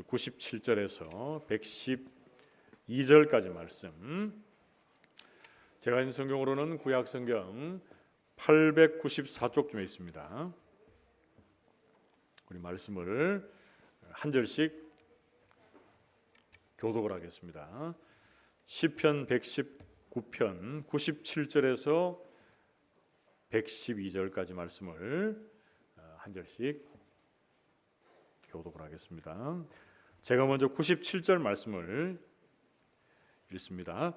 97절에서 112절까지 말씀, 제가 있는 성경으로는 구약성경 894쪽쯤에 있습니다. 우리 말씀을 한 절씩 교독을 하겠습니다. 시편 119편 97절에서 112절까지 말씀을 한 절씩 교독을 하겠습니다. 제가 먼저 97절 말씀을 읽습니다.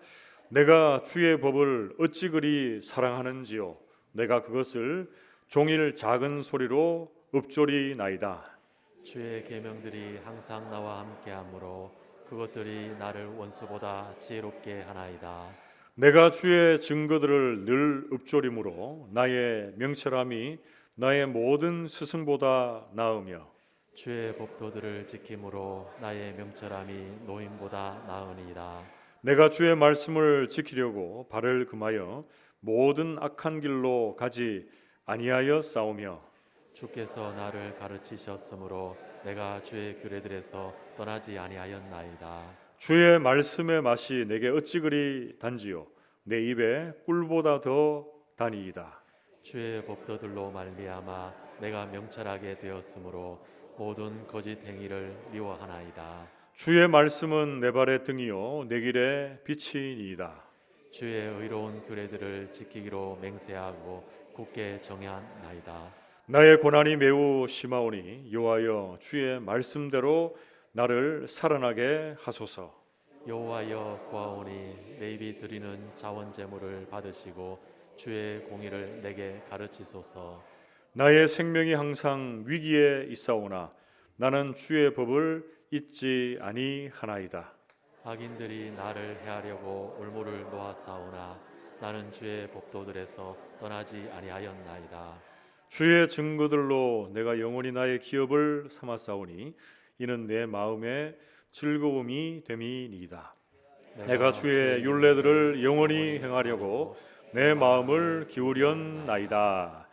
내가 주의 법을 어찌 그리 사랑하는지요, 내가 그것을 종일 작은 소리로 읊조리나이다. 주의 계명들이 항상 나와 함께하므로 그것들이 나를 원수보다 지혜롭게 하나이다. 내가 주의 증거들을 늘 읊조림으로 나의 명철함이 나의 모든 스승보다 나으며 주의 법도들을 지킴으로 나의 명철함이 노임보다 나으니이다. 내가 주의 말씀을 지키려고 발을 금하여 모든 악한 길로 가지 아니하여 싸우며 주께서 나를 가르치셨으므로 내가 주의 규례들에서 떠나지 아니하였나이다. 주의 말씀의 맛이 내게 어찌 그리 단지요, 내 입에 꿀보다 더 다니이다. 주의 법도들로 말미암아 내가 명철하게 되었으므로 모든 거짓 행위를 미워하나이다. 주의 말씀은 내 발의 등이요 내 길의 빛이니이다. 주의 의로운 규례들을 지키기로 맹세하고 굳게 정하나이다. 나의 고난이 매우 심하오니 여호와여 주의 말씀대로 나를 살아나게 하소서. 여호와여 구하오니 내 입이 드리는 자원 제물을 받으시고 주의 공의를 내게 가르치소서. 나의 생명이 항상 위기에 있사오나 나는 주의 법을 잊지 아니하나이다. 악인들이 나를 해하려고 올무를 놓았사오나 나는 주의 법도들에서 떠나지 아니하였나이다. 주의 증거들로 내가 영원히 나의 기업을 삼았사오니 이는 내 마음의 즐거움이 됨이니이다. 내가 주의 율례들을 영원히 행하려고 내 마음을 기울였나이다.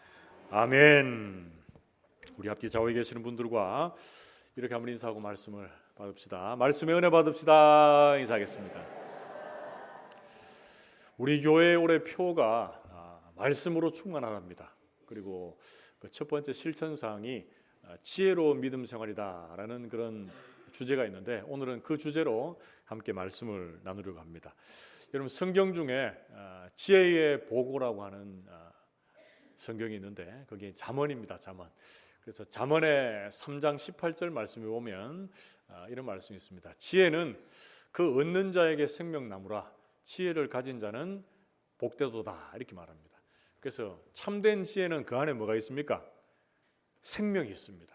아멘. 우리 앞뒤 좌우에 계시는 분들과 이렇게 한번 인사하고 말씀을 받읍시다. 말씀의 은혜 받읍시다. 인사하겠습니다. 우리 교회의 올해 표가 말씀으로 충만하답니다. 그리고 그 첫 번째 실천사항이 지혜로운 믿음 생활이다라는 그런 주제가 있는데, 오늘은 그 주제로 함께 말씀을 나누려고 합니다. 여러분, 성경 중에 지혜의 보고라고 하는 성경이 있는데 거기에 잠언입니다. 잠언. 그래서 잠언의 3장 18절 말씀에 보면 이런 말씀이 있습니다. 지혜는 그 얻는 자에게 생명나무라 지혜를 가진 자는 복되도다, 이렇게 말합니다. 그래서 참된 지혜는 그 안에 뭐가 있습니까? 생명이 있습니다.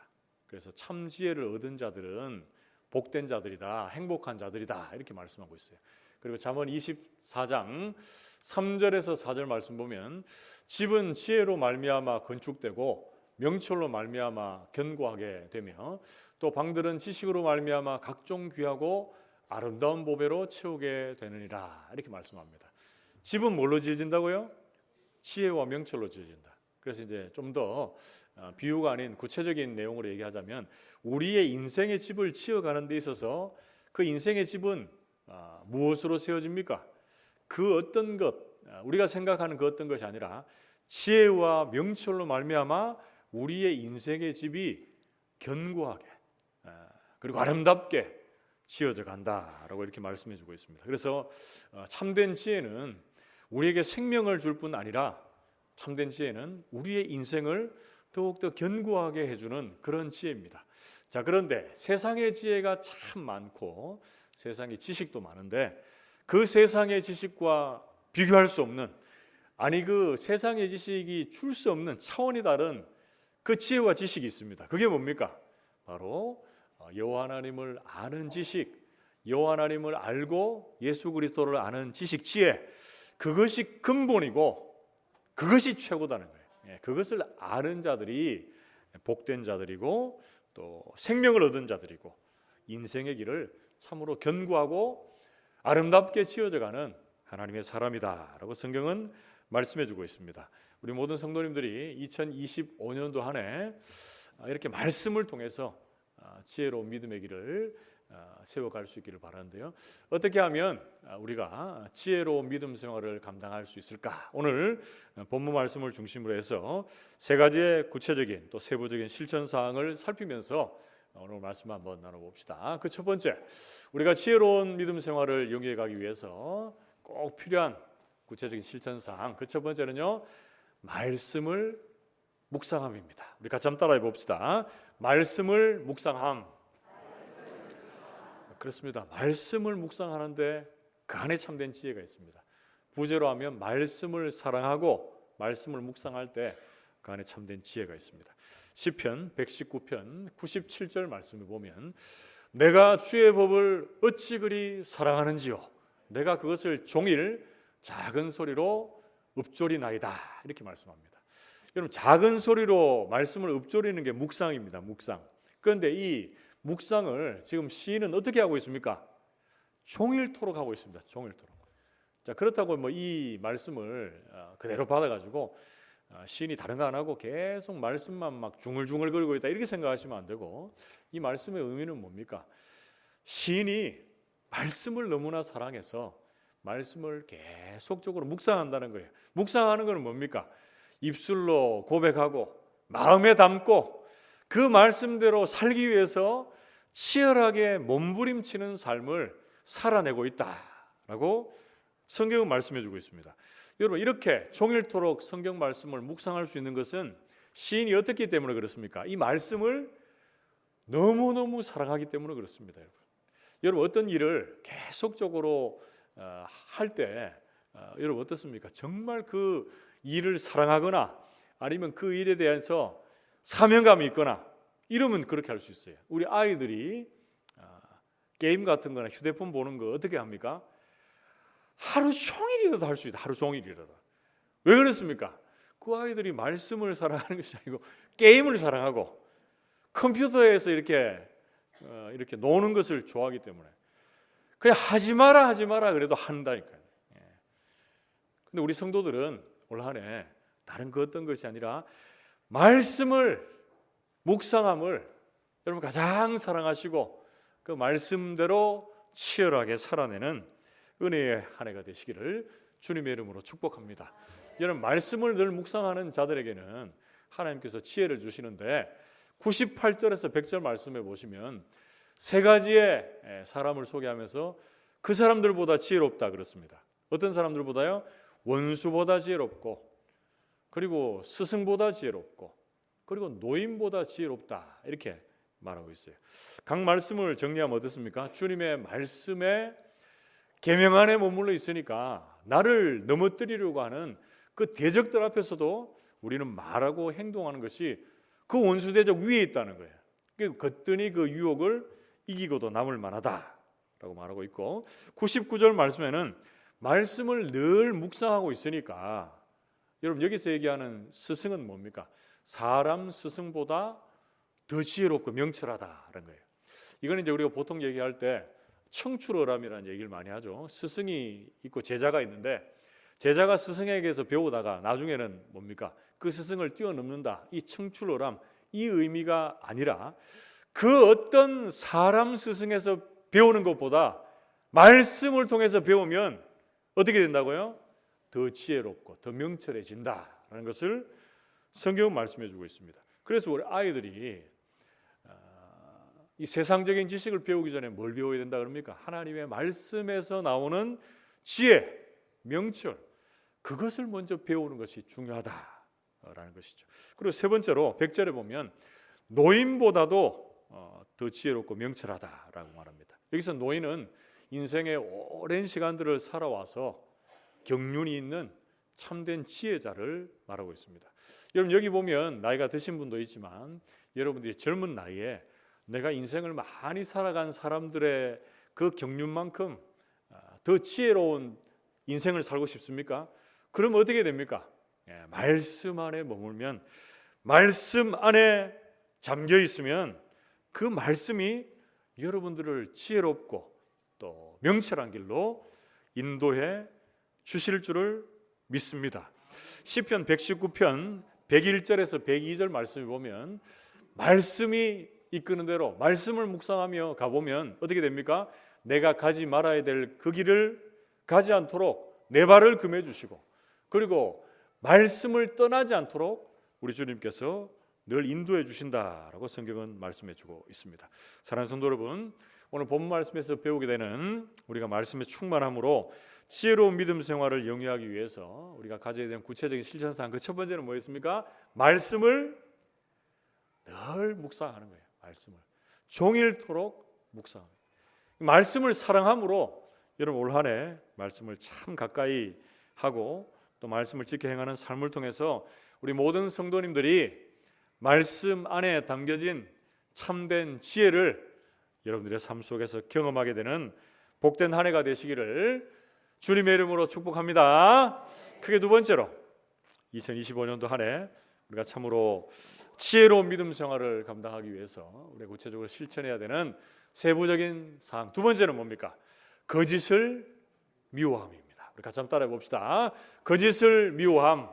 그래서 참 지혜를 얻은 자들은 복된 자들이다, 행복한 자들이다, 이렇게 말씀하고 있어요. 그리고 잠언 24장 3절에서 4절 말씀 보면 집은 지혜로 말미암아 건축되고 명철로 말미암아 견고하게 되며 또 방들은 지식으로 말미암아 각종 귀하고 아름다운 보배로 채우게 되느니라, 이렇게 말씀합니다. 집은 뭘로 지어진다고요? 지혜와 명철로 지어진다. 그래서 이제 좀 더 비유가 아닌 구체적인 내용으로 얘기하자면 우리의 인생의 집을 지어가는 데 있어서 그 인생의 집은 무엇으로 세워집니까? 그 어떤 것, 우리가 생각하는 그 어떤 것이 아니라 지혜와 명철로 말미암아 우리의 인생의 집이 견고하게 그리고 아름답게 지어져 간다라고 이렇게 말씀해 주고 있습니다. 그래서 참된 지혜는 우리에게 생명을 줄 뿐 아니라 참된 지혜는 우리의 인생을 더욱더 견고하게 해주는 그런 지혜입니다. 자, 그런데 세상의 지혜가 참 많고 세상의 지식도 많은데 그 세상의 지식과 비교할 수 없는, 아니 그 세상의 지식이 줄 수 없는 차원이 다른 그 지혜와 지식이 있습니다. 그게 뭡니까? 바로 여호와 하나님을 아는 지식, 여호와 하나님을 알고 예수 그리스도를 아는 지식, 지혜, 그것이 근본이고 그것이 최고다는 거예요. 그것을 아는 자들이 복된 자들이고 또 생명을 얻은 자들이고 인생의 길을 참으로 견고하고 아름답게 지어져가는 하나님의 사람이다라고 성경은 말씀해 주고 있습니다. 우리 모든 성도님들이 2025년도 한 해 이렇게 말씀을 통해서 지혜로운 믿음의 길을 세워갈 수 있기를 바라는데요. 어떻게 하면 우리가 지혜로운 믿음 생활을 감당할 수 있을까? 오늘 본문 말씀을 중심으로 해서 세 가지의 구체적인 또 세부적인 실천 사항을 살피면서 오늘 말씀 한번 나눠봅시다. 그 첫 번째, 우리가 지혜로운 믿음 생활을 영위해 가기 위해서 꼭 필요한 구체적인 실천 사항, 그 첫 번째는요, 말씀을 묵상함입니다. 우리 같이 한번 따라해 봅시다. 말씀을 묵상함. 그렇습니다. 말씀을 묵상하는데 그 안에 참된 지혜가 있습니다. 부제로 하면 말씀을 사랑하고 말씀을 묵상할 때 그 안에 참된 지혜가 있습니다. 시편 119편 97절 말씀을 보면 내가 주의 법을 어찌 그리 사랑하는지요 내가 그것을 종일 작은 소리로 읊조리나이다 이렇게 말씀합니다. 여러분, 작은 소리로 말씀을 읊조리는 게 묵상입니다. 묵상. 그런데 이 묵상을 지금 시인은 어떻게 하고 있습니까? 종일토록 하고 있습니다. 종일토록. 자, 그렇다고 뭐 이 말씀을 그대로 받아가지고 시인이 다른 거 안 하고 계속 말씀만 막 중얼중얼거리고 있다 이렇게 생각하시면 안 되고, 이 말씀의 의미는 뭡니까? 시인이 말씀을 너무나 사랑해서 말씀을 계속적으로 묵상한다는 거예요. 묵상하는 것은 뭡니까? 입술로 고백하고 마음에 담고 그 말씀대로 살기 위해서 치열하게 몸부림치는 삶을 살아내고 있다라고 성경은 말씀해주고 있습니다. 여러분, 이렇게 종일토록 성경 말씀을 묵상할 수 있는 것은 시인이 어떻기 때문에 그렇습니까? 이 말씀을 너무너무 사랑하기 때문에 그렇습니다. 여러분, 어떤 일을 계속적으로 할 때 여러분 어떻습니까? 정말 그 일을 사랑하거나 아니면 그 일에 대해서 사명감이 있거나 이러면 그렇게 할 수 있어요. 우리 아이들이 게임 같은 거나 휴대폰 보는 거 어떻게 합니까? 하루 종일이라도 할 수 있다. 하루 종일이라도. 왜 그렇습니까? 그 아이들이 말씀을 사랑하는 것이 아니고 게임을 사랑하고 컴퓨터에서 이렇게 노는 것을 좋아하기 때문에 그냥 하지 마라 그래도 한다니까요. 근데 우리 성도들은 올 한 해 다른 그 어떤 것이 아니라 말씀을 묵상함을 여러분 가장 사랑하시고 그 말씀대로 치열하게 살아내는 은혜의 한 해가 되시기를 주님의 이름으로 축복합니다. 여러분, 말씀을 늘 묵상하는 자들에게는 하나님께서 지혜를 주시는데 98절에서 100절 말씀해 보시면 세 가지의 사람을 소개하면서 그 사람들보다 지혜롭다 그렇습니다. 어떤 사람들보다요? 원수보다 지혜롭고, 그리고 스승보다 지혜롭고, 그리고 노인보다 지혜롭다 이렇게 말하고 있어요. 각 말씀을 정리하면 어떻습니까? 주님의 말씀에 계명 안에 머물러 있으니까 나를 넘어뜨리려고 하는 그 대적들 앞에서도 우리는 말하고 행동하는 것이 그 원수 대적 위에 있다는 거예요. 거뜬히 그 유혹을 이기고도 남을 만하다라고 말하고 있고, 99절 말씀에는 말씀을 늘 묵상하고 있으니까 여러분 여기서 얘기하는 스승은 뭡니까? 사람 스승보다 더 지혜롭고 명철하다라는 거예요. 이거는 이제 우리가 보통 얘기할 때 청출어람이라는 얘기를 많이 하죠. 스승이 있고 제자가 있는데 제자가 스승에게서 배우다가 나중에는 뭡니까? 그 스승을 뛰어넘는다. 이 청출어람, 이 의미가 아니라 그 어떤 사람 스승에서 배우는 것보다 말씀을 통해서 배우면 어떻게 된다고요? 더 지혜롭고 더 명철해진다라는 것을 성경은 말씀해 주고 있습니다. 그래서 우리 아이들이 이 세상적인 지식을 배우기 전에 뭘 배워야 된다 그럽니까? 하나님의 말씀에서 나오는 지혜, 명철, 그것을 먼저 배우는 것이 중요하다라는 것이죠. 그리고 세 번째로 100절에 보면 노인보다도 더 지혜롭고 명철하다라고 말합니다. 여기서 노인은 인생의 오랜 시간들을 살아와서 경륜이 있는 참된 지혜자를 말하고 있습니다. 여러분 여기 보면 나이가 드신 분도 있지만 여러분들이 젊은 나이에 내가 인생을 많이 살아간 사람들의 그 경륜만큼 더 지혜로운 인생을 살고 싶습니까? 그럼 어떻게 됩니까? 말씀 안에 머물면, 말씀 안에 잠겨 있으면 그 말씀이 여러분들을 지혜롭고 또 명철한 길로 인도해 주실 줄을 믿습니다. 시편 119편 101절에서 102절 말씀을 보면 말씀이 이끄는 대로 말씀을 묵상하며 가보면 어떻게 됩니까? 내가 가지 말아야 될 그 길을 가지 않도록 내 발을 금해 주시고, 그리고 말씀을 떠나지 않도록 우리 주님께서 늘 인도해 주신다라고 성경은 말씀해 주고 있습니다. 사랑하는 성도 여러분, 오늘 본문 말씀에서 배우게 되는 우리가 말씀의 충만함으로 지혜로운 믿음 생활을 영위하기 위해서 우리가 가져야 되는 구체적인 실천사항, 그 첫 번째는 뭐였습니까? 말씀을 늘 묵상하는 거예요. 말씀을 종일토록 묵상하는 거예요. 말씀을 사랑함으로 여러분 올 한 해 말씀을 참 가까이 하고 또 말씀을 지켜 행하는 삶을 통해서 우리 모든 성도님들이 말씀 안에 담겨진 참된 지혜를 여러분들의 삶 속에서 경험하게 되는 복된 한 해가 되시기를 주님의 이름으로 축복합니다. 크게 두 번째로 2025년도 한 해 우리가 참으로 지혜로운 믿음 생활을 감당하기 위해서 우리가 구체적으로 실천해야 되는 세부적인 사항, 두 번째는 뭡니까? 거짓을 미워함입니다. 우리 같이 한번 따라해 봅시다. 거짓을 미워함.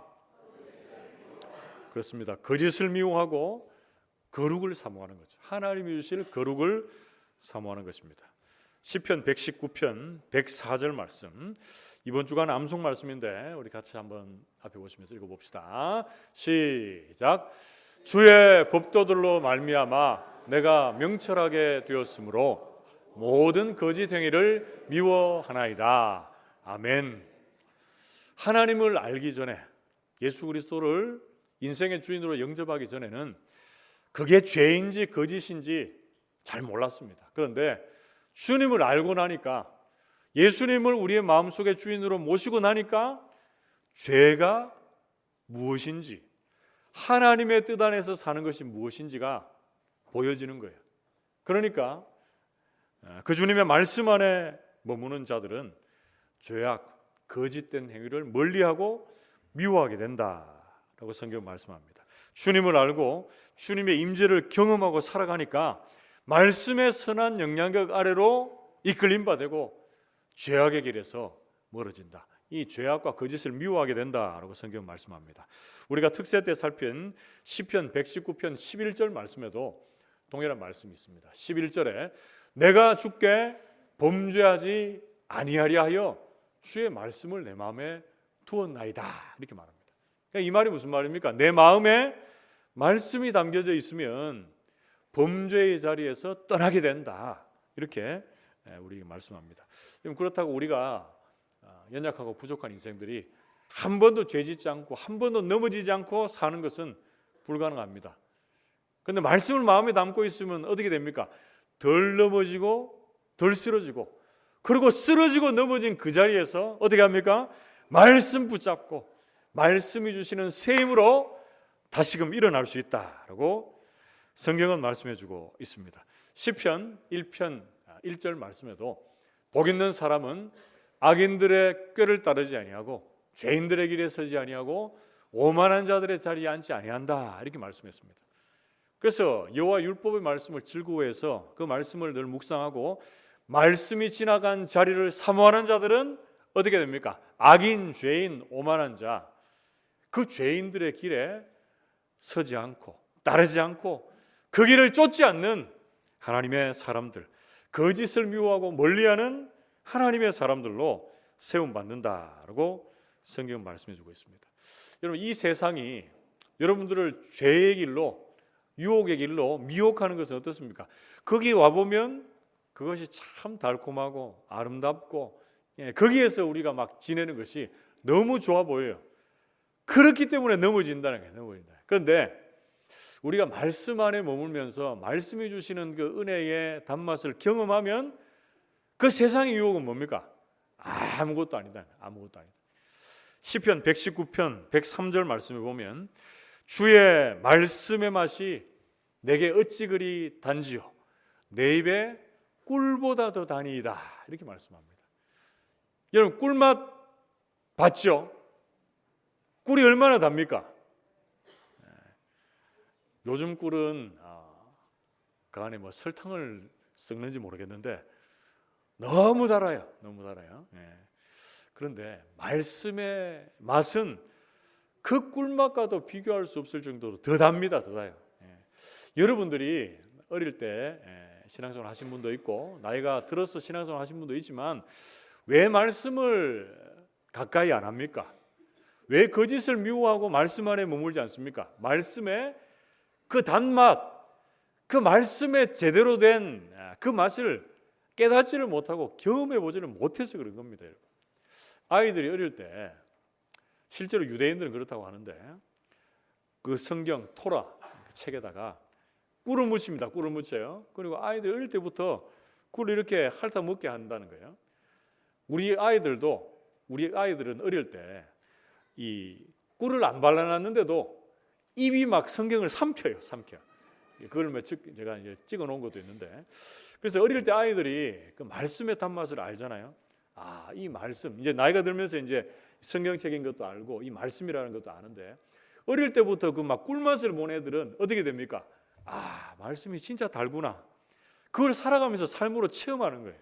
그렇습니다. 거짓을 미워하고 거룩을 사모하는 거죠. 하나님이 주실 거룩을 사모하는 것입니다. 시편 119편 104절 말씀, 이번 주간 암송 말씀인데 우리 같이 한번 앞에 보시면서 읽어봅시다. 시작. 주의 법도들로 말미암아 내가 명철하게 되었으므로 모든 거짓 행위를 미워하나이다. 아멘. 하나님을 알기 전에, 예수 그리스도를 인생의 주인으로 영접하기 전에는 그게 죄인지 거짓인지 잘 몰랐습니다. 그런데 주님을 알고 나니까, 예수님을 우리의 마음속의 주인으로 모시고 나니까 죄가 무엇인지, 하나님의 뜻 안에서 사는 것이 무엇인지가 보여지는 거예요. 그러니까 그 주님의 말씀 안에 머무는 자들은 죄악, 거짓된 행위를 멀리하고 미워하게 된다라고 성경 말씀합니다. 주님을 알고 주님의 임재를 경험하고 살아가니까 말씀의 선한 영향력 아래로 이끌림 받고 죄악의 길에서 멀어진다. 이 죄악과 거짓을 미워하게 된다라고 성경 말씀합니다. 우리가 특세 때 살핀 시편 119편 11절 말씀에도 동일한 말씀이 있습니다. 11절에 내가 주께 범죄하지 아니하려 하여 주의 말씀을 내 마음에 두었나이다, 이렇게 말합니다. 그러니까 이 말이 무슨 말입니까? 내 마음에 말씀이 담겨져 있으면 범죄의 자리에서 떠나게 된다, 이렇게 우리 말씀합니다. 그렇다고 우리가 연약하고 부족한 인생들이 한 번도 죄짓지 않고 한 번도 넘어지지 않고 사는 것은 불가능합니다. 그런데 말씀을 마음에 담고 있으면 어떻게 됩니까? 덜 넘어지고 덜 쓰러지고, 그리고 쓰러지고 넘어진 그 자리에서 어떻게 합니까? 말씀 붙잡고 말씀이 주시는 새 힘으로 다시금 일어날 수 있다라고 성경은 말씀해 주고 있습니다. 시편 1편 1절 말씀에도 복 있는 사람은 악인들의 꾀를 따르지 아니하고 죄인들의 길에 서지 아니하고 오만한 자들의 자리에 앉지 아니한다, 이렇게 말씀했습니다. 그래서 여호와 율법의 말씀을 즐거워해서 그 말씀을 늘 묵상하고 말씀이 지나간 자리를 사모하는 자들은 어떻게 됩니까? 악인, 죄인, 오만한 자, 그 죄인들의 길에 서지 않고 따르지 않고 그 길을 쫓지 않는 하나님의 사람들, 거짓을 미워하고 멀리하는 하나님의 사람들로 세움받는다라고 성경은 말씀해 주고 있습니다. 여러분, 이 세상이 여러분들을 죄의 길로, 유혹의 길로 미혹하는 것은 어떻습니까? 거기 와보면 그것이 참 달콤하고 아름답고, 거기에서 우리가 막 지내는 것이 너무 좋아 보여요. 그렇기 때문에 넘어진다는 거예요. 넘어진다. 그런데 우리가 말씀 안에 머물면서 말씀이 주시는 그 은혜의 단맛을 경험하면 그 세상의 유혹은 뭡니까? 아무것도 아니다. 아무것도 아니다. 시편 119편 103절 말씀에 보면 주의 말씀의 맛이 내게 어찌 그리 단지요 내 입에 꿀보다 더 다니이다, 이렇게 말씀합니다. 여러분, 꿀맛 봤죠? 꿀이 얼마나 답니까? 요즘 꿀은 그 안에 뭐 설탕을 섞는지 모르겠는데 너무 달아요. 너무 달아요. 그런데 말씀의 맛은 그 꿀맛과도 비교할 수 없을 정도로 더 답니다. 더 달아요. 여러분들이 어릴 때 신앙생활 하신 분도 있고 나이가 들어서 신앙생활 하신 분도 있지만 왜 말씀을 가까이 안 합니까? 왜 거짓을 미워하고 말씀 안에 머물지 않습니까? 말씀의 그 단맛, 그 말씀에 제대로 된 그 맛을 깨닫지를 못하고 경험해 보지를 못해서 그런 겁니다. 여러분. 아이들이 어릴 때 실제로 유대인들은 그렇다고 하는데 그 성경 토라 책에다가 꿀을 묻힙니다. 꿀을 묻혀요. 그리고 아이들 어릴 때부터 꿀을 이렇게 핥아 먹게 한다는 거예요. 우리 아이들은 어릴 때 이 꿀을 안 발라놨는데도 입이 막 성경을 삼켜요. 그걸 제가 이제 찍어 놓은 것도 있는데, 그래서 어릴 때 아이들이 그 말씀의 단맛을 알잖아요. 이 말씀, 이제 나이가 들면서 이제 성경책인 것도 알고 이 말씀이라는 것도 아는데, 어릴 때부터 그 막 꿀맛을 본 애들은 어떻게 됩니까? 말씀이 진짜 달구나. 그걸 살아가면서 삶으로 체험하는 거예요.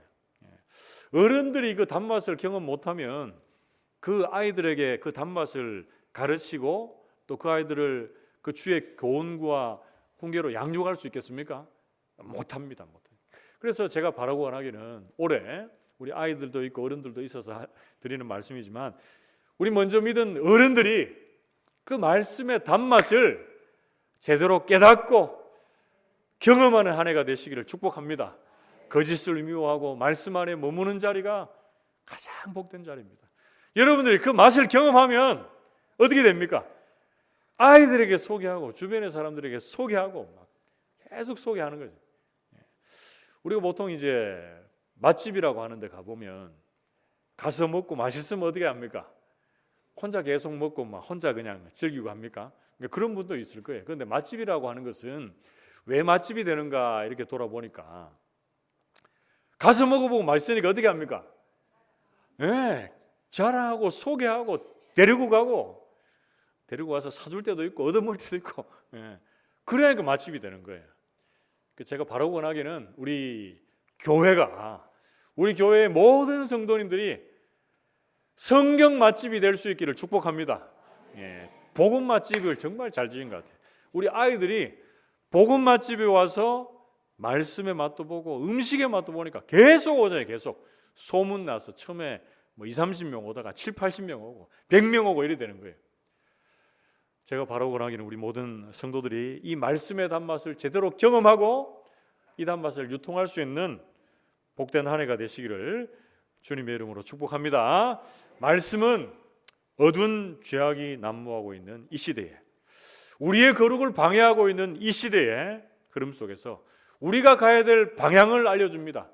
어른들이 그 단맛을 경험 못하면 그 아이들에게 그 단맛을 가르치고 또 그 아이들을 그 주의 교훈과 훈계로 양육할 수 있겠습니까? 못합니다. 그래서 제가 바라고 원하기는 올해 우리 아이들도 있고 어른들도 있어서 드리는 말씀이지만, 우리 먼저 믿은 어른들이 그 말씀의 단맛을 제대로 깨닫고 경험하는 한 해가 되시기를 축복합니다. 거짓을 미워하고 말씀 안에 머무는 자리가 가장 복된 자리입니다. 여러분들이 그 맛을 경험하면 어떻게 됩니까? 아이들에게 소개하고 주변의 사람들에게 소개하고 막 계속 소개하는 거죠. 우리가 보통 이제 맛집이라고 하는 데 가보면 가서 먹고 맛있으면 어떻게 합니까? 혼자 계속 먹고 막 혼자 그냥 즐기고 합니까? 그런 분도 있을 거예요. 그런데 맛집이라고 하는 것은 왜 맛집이 되는가 이렇게 돌아보니까, 가서 먹어보고 맛있으니까 어떻게 합니까? 자랑하고 소개하고 데리고 가서 사줄 때도 있고 얻어먹을 때도 있고, 그래야 그 맛집이 되는 거예요. 제가 바라고 원하기는 우리 교회의 모든 성도님들이 성경 맛집이 될 수 있기를 축복합니다. 복음 맛집을 정말 잘 지은 것 같아요. 우리 아이들이 복음 맛집에 와서 말씀의 맛도 보고 음식의 맛도 보니까 계속 오잖아요. 계속 소문나서 처음에 20-30명 오다가 70-80명 오고 100명 오고 이래 되는 거예요. 제가 바라고 원하기는 우리 모든 성도들이 이 말씀의 단맛을 제대로 경험하고 이 단맛을 유통할 수 있는 복된 한 해가 되시기를 주님의 이름으로 축복합니다. 말씀은 어두운 죄악이 난무하고 있는 이 시대에, 우리의 거룩을 방해하고 있는 이 시대의 흐름 속에서 우리가 가야 될 방향을 알려줍니다.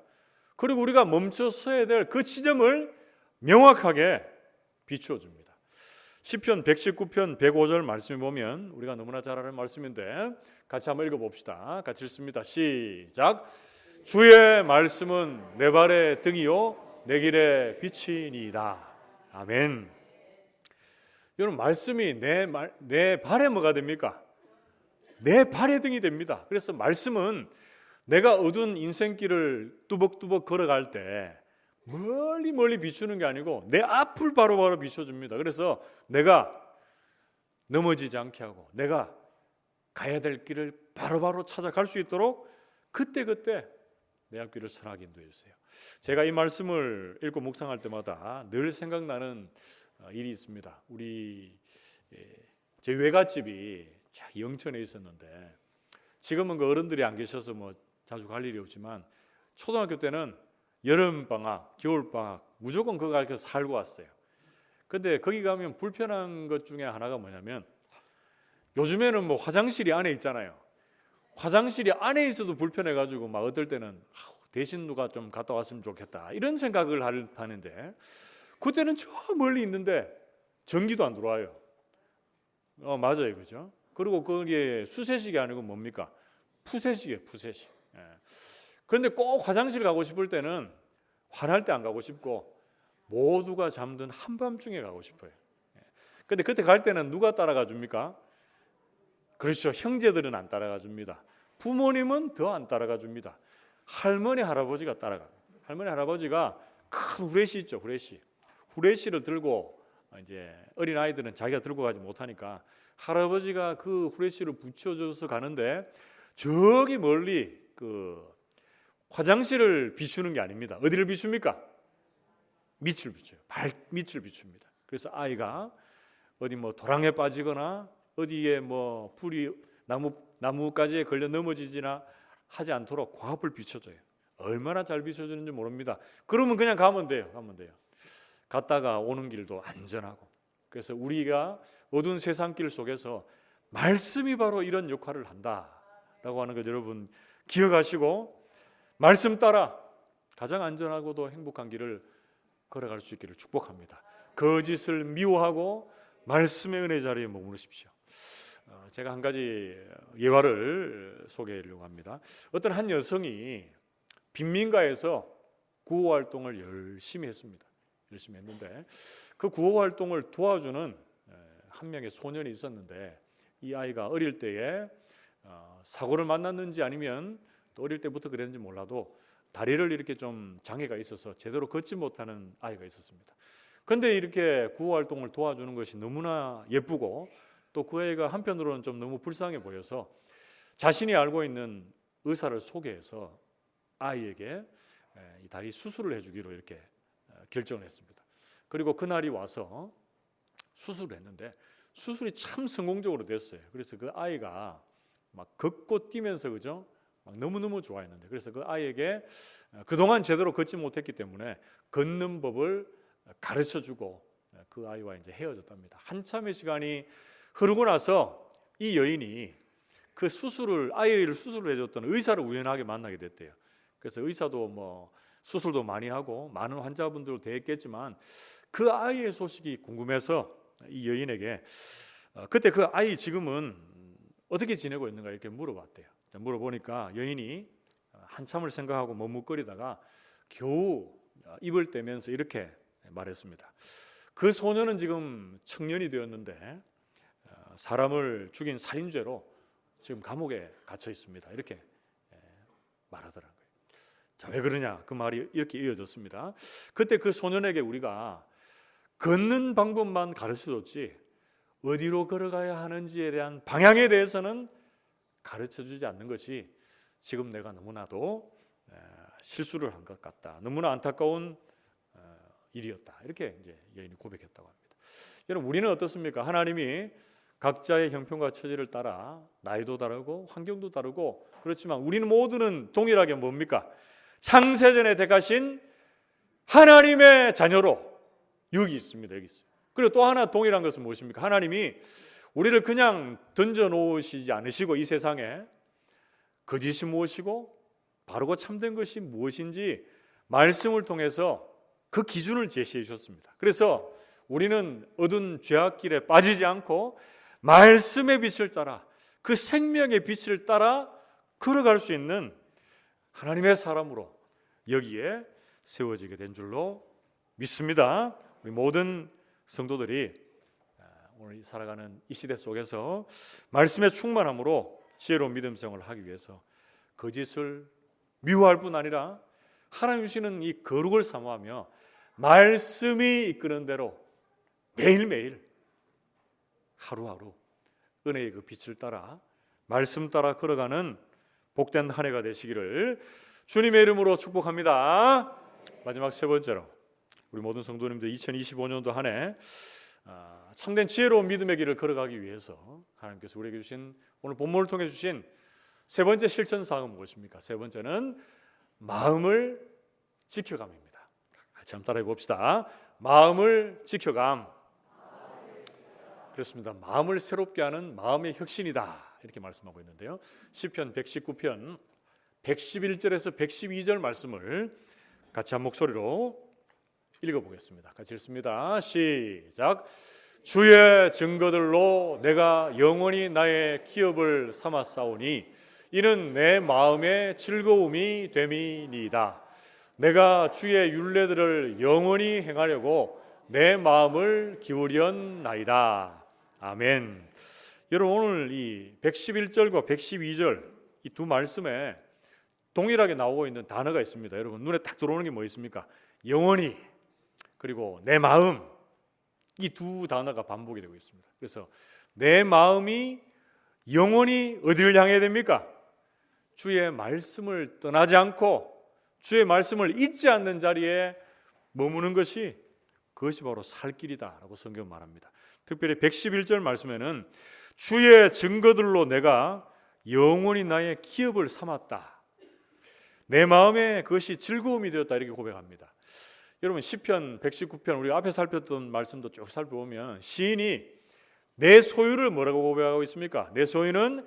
그리고 우리가 멈춰 서야 될 그 지점을 명확하게 비추어줍니다. 시편 119편 105절 말씀을 보면 우리가 너무나 잘 아는 말씀인데 같이 한번 읽어봅시다. 같이 읽습니다. 시작. 주의 말씀은 내 발의 등이요 내 길의 빛이니이다. 아멘. 여러분, 말씀이 내 발에 뭐가 됩니까? 내 발의 등이 됩니다. 그래서 말씀은 내가 어두운 인생길을 뚜벅뚜벅 걸어갈 때 멀리 비추는 게 아니고 내 앞을 바로바로 비춰줍니다. 그래서 내가 넘어지지 않게 하고 내가 가야 될 길을 바로바로 찾아갈 수 있도록 그때그때 내 앞길을 선하게 인도해 주세요. 제가 이 말씀을 읽고 묵상할 때마다 늘 생각나는 일이 있습니다. 제 외갓집이 영천에 있었는데, 지금은 그 어른들이 안 계셔서 자주 갈 일이 없지만 초등학교 때는 여름방학, 겨울방학 무조건 거기 가서 살고 왔어요. 근데 거기 가면 불편한 것 중에 하나가 뭐냐면, 요즘에는 화장실이 안에 있잖아요. 화장실이 안에 있어도 불편해가지고 막 어떨 때는 대신 누가 좀 갔다 왔으면 좋겠다 이런 생각을 하는데, 그때는 저 멀리 있는데 전기도 안 들어와요. 맞아요, 그죠? 그리고 거기에 수세식이 아니고 뭡니까? 푸세식이에요, 푸세식. 그런데 꼭 화장실 가고 싶을 때는 화날 때 안 가고 싶고 모두가 잠든 한밤중에 가고 싶어요. 그런데 그때 갈 때는 누가 따라가 줍니까? 그렇죠, 형제들은 안 따라가 줍니다. 부모님은 더 안 따라가 줍니다. 할머니 할아버지가 따라가. 할머니 할아버지가 큰 후레쉬 있죠, 후레쉬를 들고, 이제 어린 아이들은 자기가 들고 가지 못하니까 할아버지가 그 후레쉬를 붙여줘서 가는데, 저기 멀리 그 화장실을 비추는 게 아닙니다. 어디를 비춥니까? 밑을 비춰요. 발밑을 비춥니다. 그래서 아이가 어디 뭐 도랑에 빠지거나 어디에 뭐 불이 나무가지에 걸려 넘어지지나 하지 않도록 과업을 비춰줘요. 얼마나 잘 비춰주는지 모릅니다. 그러면 그냥 가면 돼요. 갔다가 오는 길도 안전하고. 그래서 우리가 어두운 세상길 속에서 말씀이 바로 이런 역할을 한다라고 하는 것 여러분 기억하시고 말씀 따라 가장 안전하고도 행복한 길을 걸어갈 수 있기를 축복합니다. 거짓을 미워하고 말씀의 은혜 자리에 머무르십시오. 제가 한 가지 예화를 소개하려고 합니다. 어떤 한 여성이 빈민가에서 구호 활동을 열심히 했는데 그 구호 활동을 도와주는 한 명의 소년이 있었는데 이 아이가 어릴 때에 사고를 만났는지 아니면 또 어릴 때부터 그랬는지 몰라도 다리를 이렇게 좀 장애가 있어서 제대로 걷지 못하는 아이가 있었습니다. 그런데 이렇게 구호 활동을 도와주는 것이 너무나 예쁘고 또 그 아이가 한편으로는 좀 너무 불쌍해 보여서 자신이 알고 있는 의사를 소개해서 아이에게 이 다리 수술을 해주기로 이렇게 결정을 했습니다. 그리고 그날이 와서 수술을 했는데 수술이 참 성공적으로 됐어요. 그래서 그 아이가 막 걷고 뛰면서 그죠? 막 너무너무 좋아했는데 그래서 그 아이에게 그동안 제대로 걷지 못했기 때문에 걷는 법을 가르쳐주고 그 아이와 이제 헤어졌답니다. 한참의 시간이 흐르고 나서 이 여인이 그 아이를 수술을 해줬던 의사를 우연하게 만나게 됐대요. 그래서 의사도 뭐 수술도 많이 하고 많은 환자분들도 대했겠지만 그 아이의 소식이 궁금해서 이 여인에게 그때 그 아이 지금은 어떻게 지내고 있는가 이렇게 물어봤대요. 물어보니까 여인이 한참을 생각하고 머뭇거리다가 겨우 입을 떼면서 이렇게 말했습니다. 그 소년은 지금 청년이 되었는데 사람을 죽인 살인죄로 지금 감옥에 갇혀 있습니다. 이렇게 말하더라고요. 자, 왜 그러냐? 그 말이 이렇게 이어졌습니다. 그때 그 소년에게 우리가 걷는 방법만 가르쳐줬지 어디로 걸어가야 하는지에 대한 방향에 대해서는 가르쳐주지 않는 것이 지금 내가 너무나도 실수를 한 것 같다. 너무나 안타까운 일이었다. 이렇게 이제 여인이 고백했다고 합니다. 여러분 우리는 어떻습니까? 하나님이 각자의 형편과 처지를 따라 나이도 다르고 환경도 다르고 그렇지만 우리는 모두는 동일하게 뭡니까? 창세전에 택하신 하나님의 자녀로 여기 있습니다. 여기 있어요. 그리고 또 하나 동일한 것은 무엇입니까? 하나님이 우리를 그냥 던져 놓으시지 않으시고 이 세상에 거짓이 무엇이고 바르고 참된 것이 무엇인지 말씀을 통해서 그 기준을 제시해 주셨습니다. 그래서 우리는 어두운 죄악길에 빠지지 않고 말씀의 빛을 따라 그 생명의 빛을 따라 걸어갈 수 있는 하나님의 사람으로 여기에 세워지게 된 줄로 믿습니다. 우리 모든 성도들이 오늘 살아가는 이 시대 속에서 말씀의 충만함으로 지혜로운 믿음 생활을 하기 위해서 거짓을 미워할 뿐 아니라 하나님 주시는 이 거룩을 사모하며 말씀이 이끄는 대로 매일매일 하루하루 은혜의 그 빛을 따라 말씀 따라 걸어가는 복된 한 해가 되시기를 주님의 이름으로 축복합니다. 마지막 세 번째로 우리 모든 성도님들 2025년도 한 해 참된 지혜로운 믿음의 길을 걸어가기 위해서 하나님께서 우리에게 주신 오늘 본문을 통해 주신 세 번째 실천사항은 무엇입니까? 세 번째는 마음을 지켜감입니다. 같이 한번 따라해 봅시다. 마음을 지켜감. 그렇습니다. 마음을 새롭게 하는 마음의 혁신이다 이렇게 말씀하고 있는데요. 시편 119편 111절에서 112절 말씀을 같이 한 목소리로 읽어보겠습니다. 같이 읽습니다. 시작. 주의 증거들로 내가 영원히 나의 기업을 삼았사오니 이는 내 마음의 즐거움이 됨이니이다. 내가 주의 율례들을 영원히 행하려고 내 마음을 기울였나이다. 아멘. 여러분 오늘 이 111절과 112절 이 두 말씀에 동일하게 나오고 있는 단어가 있습니다. 여러분 눈에 딱 들어오는 게 뭐 있습니까? 영원히 그리고 내 마음 이 두 단어가 반복이 되고 있습니다. 그래서 내 마음이 영원히 어디를 향해야 됩니까? 주의 말씀을 떠나지 않고 주의 말씀을 잊지 않는 자리에 머무는 것이 그것이 바로 살 길이다라고 성경은 말합니다. 특별히 111절 말씀에는 주의 증거들로 내가 영원히 나의 기업을 삼았다. 내 마음에 그것이 즐거움이 되었다 이렇게 고백합니다. 여러분 시편 119편 우리 앞에 살폈던 말씀도 쭉 살펴보면 시인이 내 소유를 뭐라고 고백하고 있습니까? 내 소유는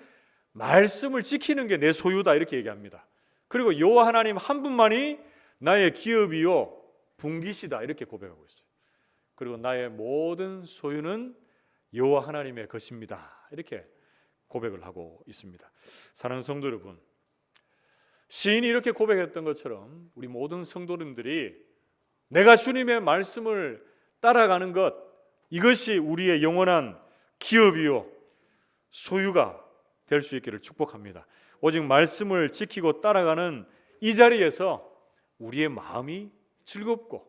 말씀을 지키는 게 내 소유다 이렇게 얘기합니다. 그리고 여호와 하나님 한 분만이 나의 기업이요 분깃이다 이렇게 고백하고 있어요. 그리고 나의 모든 소유는 여호와 하나님의 것입니다 이렇게 고백을 하고 있습니다. 사랑하는 성도 여러분, 시인이 이렇게 고백했던 것처럼 우리 모든 성도님들이 내가 주님의 말씀을 따라가는 것, 이것이 우리의 영원한 기업이요 소유가 될 수 있기를 축복합니다. 오직 말씀을 지키고 따라가는 이 자리에서 우리의 마음이 즐겁고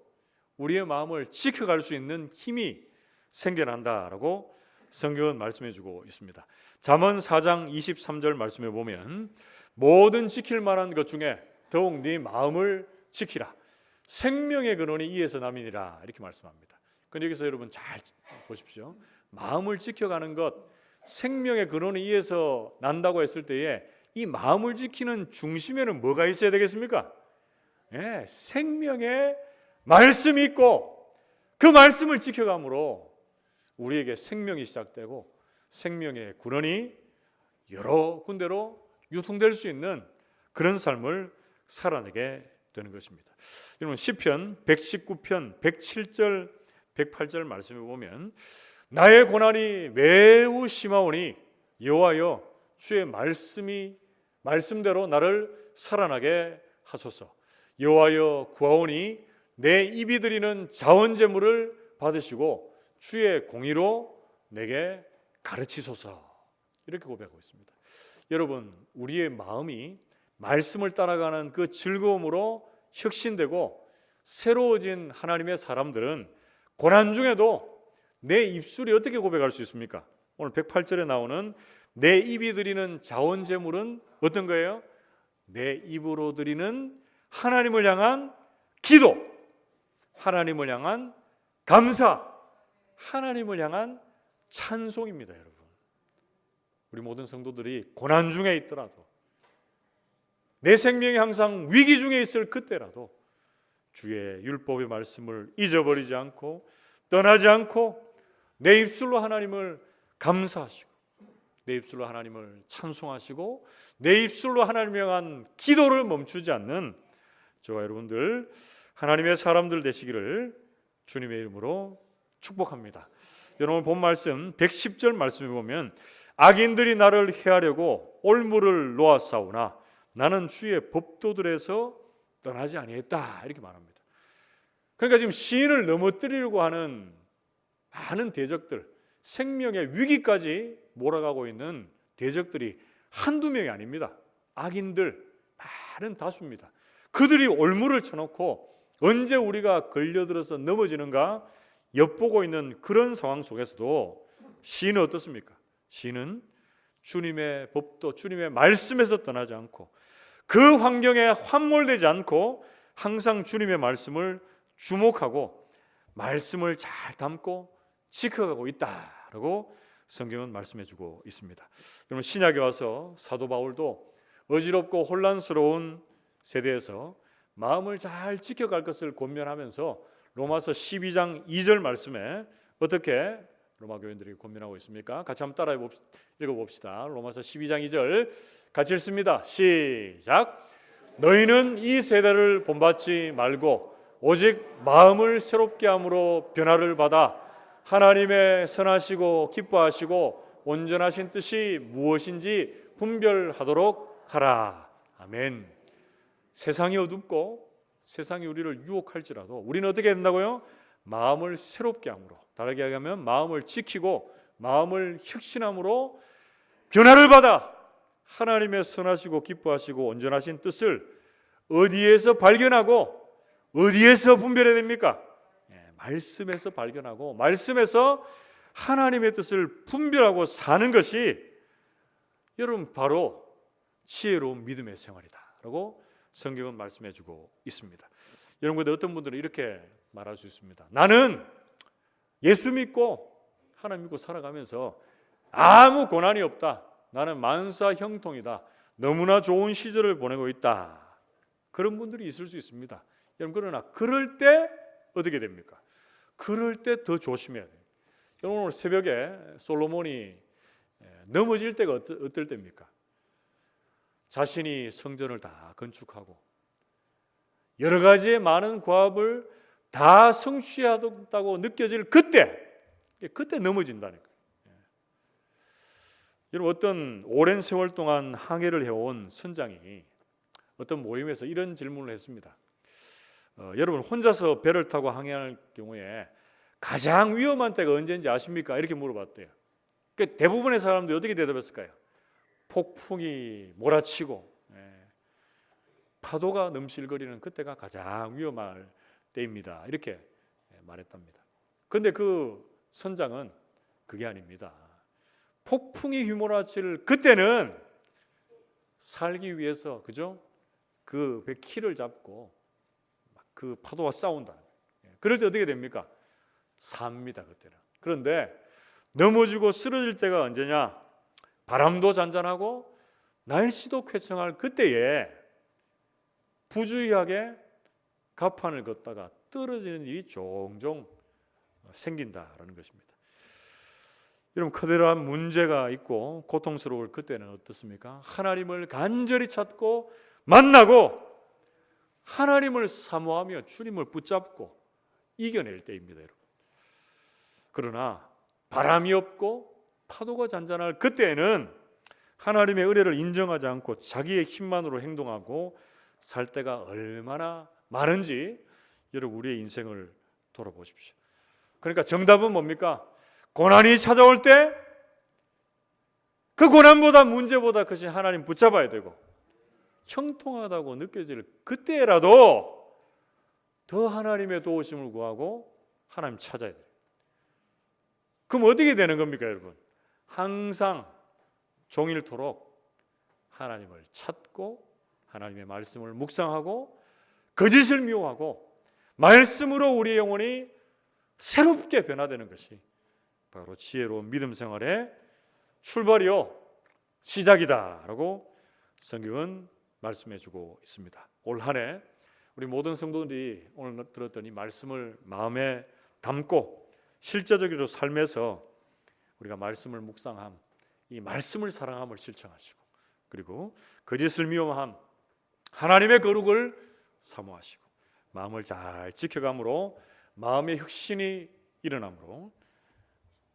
우리의 마음을 지켜갈 수 있는 힘이 생겨난다라고 성경은 말씀해 주고 있습니다. 잠언 4장 23절 말씀에 보면 모든 지킬 만한 것 중에 더욱 네 마음을 지키라. 생명의 근원이 이에서 남이니라 이렇게 말씀합니다. 그런데 여기서 여러분 잘 보십시오. 마음을 지켜가는 것, 생명의 근원이 이에서 난다고 했을 때에 이 마음을 지키는 중심에는 뭐가 있어야 되겠습니까? 네, 생명의 말씀이 있고 그 말씀을 지켜감으로 우리에게 생명이 시작되고 생명의 근원이 여러 군데로 유통될 수 있는 그런 삶을 살아내게 되는 것입니다. 여러분 시편 119편 107절 108절 말씀에 보면 나의 고난이 매우 심하오니 여호와여 주의 말씀대로 나를 살아나게 하소서. 여호와여 구하오니 내 입이 드리는 자원 제물을 받으시고 주의 공의로 내게 가르치소서. 이렇게 고백하고 있습니다. 여러분, 우리의 마음이 말씀을 따라가는 그 즐거움으로 혁신되고 새로워진 하나님의 사람들은 고난 중에도 내 입술이 어떻게 고백할 수 있습니까? 오늘 108절에 나오는 내 입이 드리는 자원 제물은 어떤 거예요? 내 입으로 드리는 하나님을 향한 기도, 하나님을 향한 감사, 하나님을 향한 찬송입니다, 여러분. 우리 모든 성도들이 고난 중에 있더라도 내 생명이 항상 위기 중에 있을 그때라도 주의 율법의 말씀을 잊어버리지 않고 떠나지 않고 내 입술로 하나님을 감사하시고 내 입술로 하나님을 찬송하시고 내 입술로 하나님을 향한 기도를 멈추지 않는 저와 여러분들 하나님의 사람들 되시기를 주님의 이름으로 축복합니다. 여러분 본 말씀 110절 말씀에 보면 악인들이 나를 해하려고 올무를 놓았사오나 나는 주의 법도들에서 떠나지 아니했다 이렇게 말합니다. 그러니까 지금 시인을 넘어뜨리려고 하는 많은 대적들, 생명의 위기까지 몰아가고 있는 대적들이 한두 명이 아닙니다. 악인들 많은 다수입니다. 그들이 올무를 쳐놓고 언제 우리가 걸려들어서 넘어지는가 엿보고 있는 그런 상황 속에서도 시인은 어떻습니까? 시인은 주님의 법도, 주님의 말씀에서 떠나지 않고 그 환경에 함몰되지 않고 항상 주님의 말씀을 주목하고 말씀을 잘 담고 지켜가고 있다라고 성경은 말씀해주고 있습니다. 여러분 신약에 와서 사도 바울도 어지럽고 혼란스러운 세대에서 마음을 잘 지켜갈 것을 권면하면서 로마서 12장 2절 말씀에 어떻게 로마 교인들에게 권면하고 있습니까? 같이 한번 따라 읽어봅시다. 로마서 12장 2절 같이 읽습니다. 시작. 너희는 이 세대를 본받지 말고 오직 마음을 새롭게 함으로 변화를 받아 하나님의 선하시고 기뻐하시고 온전하신 뜻이 무엇인지 분별하도록 하라. 아멘. 세상이 어둡고 세상이 우리를 유혹할지라도 우리는 어떻게 된다고요? 마음을 새롭게 함으로, 다르게 얘기하면 마음을 지키고 마음을 혁신함으로 변화를 받아 하나님의 선하시고 기뻐하시고 온전하신 뜻을 어디에서 발견하고 어디에서 분별해야 됩니까? 말씀에서 발견하고 말씀에서 하나님의 뜻을 분별하고 사는 것이 여러분 바로 지혜로운 믿음의 생활이다라고 성경은 말씀해주고 있습니다. 여러분, 근데 어떤 분들은 이렇게 말할 수 있습니다. 나는 예수 믿고 하나님 믿고 살아가면서 아무 고난이 없다. 나는 만사 형통이다. 너무나 좋은 시절을 보내고 있다. 그런 분들이 있을 수 있습니다. 여러분, 그러나 그럴 때 어떻게 됩니까? 그럴 때 더 조심해야 돼요. 여러분, 오늘 새벽에 솔로몬이 넘어질 때가 어떨 때입니까? 자신이 성전을 다 건축하고 여러 가지의 많은 과업을 다 성취하다고 느껴질 그때 넘어진다니까요. 여러분, 어떤 오랜 세월 동안 항해를 해온 선장이 어떤 모임에서 이런 질문을 했습니다. 여러분, 혼자서 배를 타고 항해할 경우에 가장 위험한 때가 언제인지 아십니까? 이렇게 물어봤대요. 그러니까 대부분의 사람들이 어떻게 대답했을까요? 폭풍이 몰아치고 파도가 넘실거리는 그때가 가장 위험할 때입니다. 이렇게 말했답니다. 그런데 그 선장은 그게 아닙니다. 폭풍이 휘몰아칠 그때는 살기 위해서, 그죠? 그 배 키를 잡고 그 파도와 싸운다. 그럴 때 어떻게 됩니까? 삽니다, 그때는. 그런데 넘어지고 쓰러질 때가 언제냐? 바람도 잔잔하고 날씨도 쾌청할 그때에 부주의하게 갑판을 걷다가 떨어지는 일이 종종 생긴다라는 것입니다. 여러분, 커다란 문제가 있고 고통스러울 그때는 어떻습니까? 하나님을 간절히 찾고 만나고 하나님을 사모하며 주님을 붙잡고 이겨낼 때입니다, 여러분. 그러나 바람이 없고 파도가 잔잔할 그때에는 하나님의 은혜를 인정하지 않고 자기의 힘만으로 행동하고 살 때가 얼마나 많은지 여러분, 우리의 인생을 돌아보십시오. 그러니까 정답은 뭡니까? 고난이 찾아올 때 그 고난보다 문제보다 크신 하나님 붙잡아야 되고, 형통하다고 느껴질 그때라도 더 하나님의 도우심을 구하고 하나님 찾아야 돼요. 그럼 어떻게 되는 겁니까, 여러분? 항상 종일토록 하나님을 찾고 하나님의 말씀을 묵상하고 거짓을 미워하고 말씀으로 우리의 영혼이 새롭게 변화되는 것이 바로 지혜로운 믿음 생활의 출발이요 시작이다라고 성경은 말씀해주고 있습니다. 올 한 해 우리 모든 성도들이 오늘 들었던 이 말씀을 마음에 담고 실제적으로 삶에서 우리가 말씀을 묵상함, 이 말씀을 사랑함을 실천하시고, 그리고 거짓을 미워함, 하나님의 거룩을 사모하시고 마음을 잘 지켜감으로 마음의 혁신이 일어나므로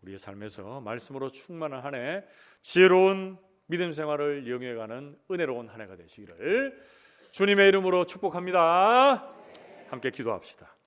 우리의 삶에서 말씀으로 충만한 한 해, 지혜로운 믿음 생활을 영위해가는 은혜로운 한 해가 되시기를 주님의 이름으로 축복합니다. 함께 기도합시다.